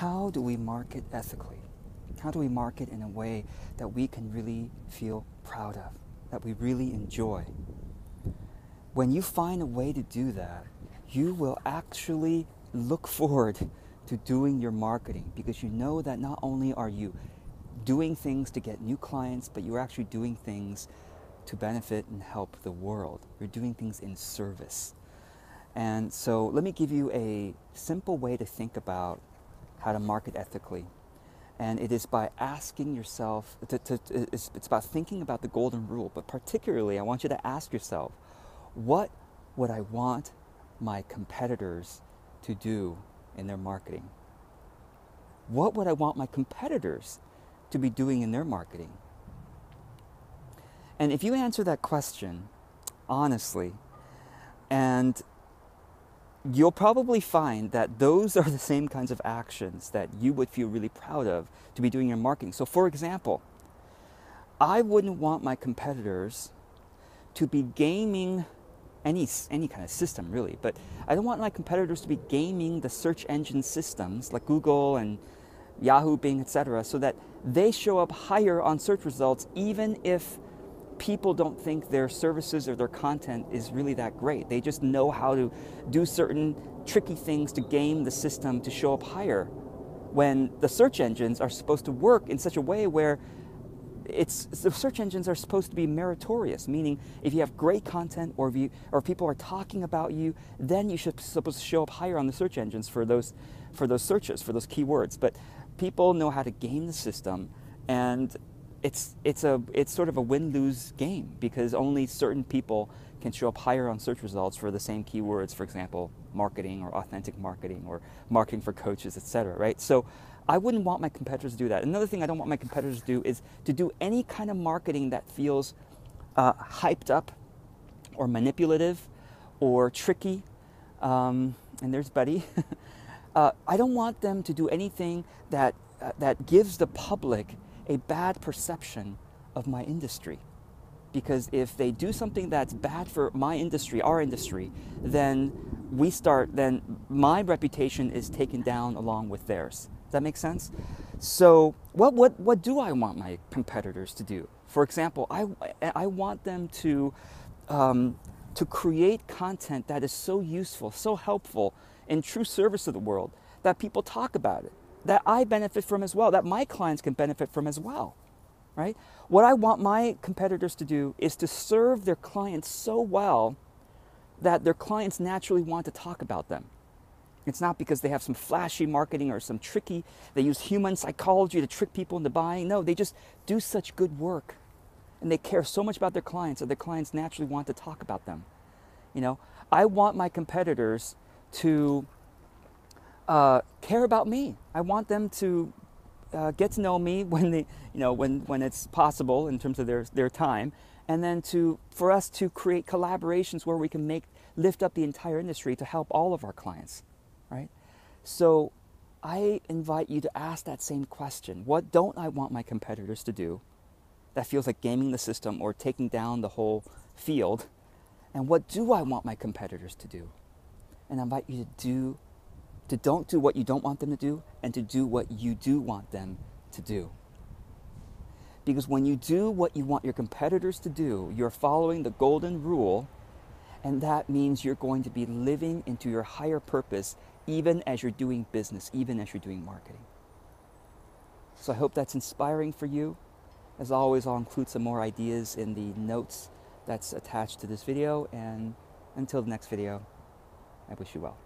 how do we market ethically? How do we market in a way that we can really feel proud of, that we really enjoy? When you find a way to do that, you will actually look forward to doing your marketing, because you know that not only are you doing things to get new clients, but you're actually doing things to benefit and help the world. You're doing things in service. And so let me give you a simple way to think about how to market ethically. And it is by asking yourself, it's about thinking about the golden rule, but particularly I want you to ask yourself, what would I want my competitors to do in their marketing? What would I want my competitors to be doing in their marketing? And if you answer that question honestly, and you'll probably find that those are the same kinds of actions that you would feel really proud of to be doing in your marketing. So for example, I wouldn't want my competitors to be gaming any kind of system really, but I don't want my competitors to be gaming the search engine systems like Google and Yahoo, Bing, etc., so that they show up higher on search results even if people don't think their services or their content is really that great. They just know how to do certain tricky things to game the system to show up higher, when the search engines are supposed to work in such a way where the search engines are supposed to be meritorious, meaning if you have great content or people are talking about you, then you should supposed to show up higher on the search engines for those searches, for those keywords. But people know how to game the system, and it's sort of a win-lose game, because only certain people can show up higher on search results for the same keywords, for example, marketing or authentic marketing or marketing for coaches, etc., right? So I wouldn't want my competitors to do that. Another thing I don't want my competitors to do is to do any kind of marketing that feels hyped up or manipulative or tricky. And there's Buddy. I don't want them to do anything that gives the public a bad perception of my industry. Because if they do something that's bad for my industry, our industry, then my reputation is taken down along with theirs. Does that make sense? So what do I want my competitors to do? For example, I want them to create content that is so useful, so helpful, in true service of the world, that people talk about it, that I benefit from as well, that my clients can benefit from as well, right? What I want my competitors to do is to serve their clients so well that their clients naturally want to talk about them. It's not because they have some flashy marketing or some tricky, they use human psychology to trick people into buying. No, they just do such good work, and they care so much about their clients that their clients naturally want to talk about them. You know, I want my competitors to care about me. I want them to get to know me when they, when it's possible in terms of their time, and then for us to create collaborations where we can lift up the entire industry to help all of our clients, right? So I invite you to ask that same question. What don't I want my competitors to do that feels like gaming the system or taking down the whole field? And what do I want my competitors to do? And I invite you to don't do what you don't want them to do, and to do what you do want them to do. Because when you do what you want your competitors to do, you're following the golden rule, and that means you're going to be living into your higher purpose even as you're doing business, even as you're doing marketing. So I hope that's inspiring for you. As always, I'll include some more ideas in the notes that's attached to this video, and until the next video, I wish you well.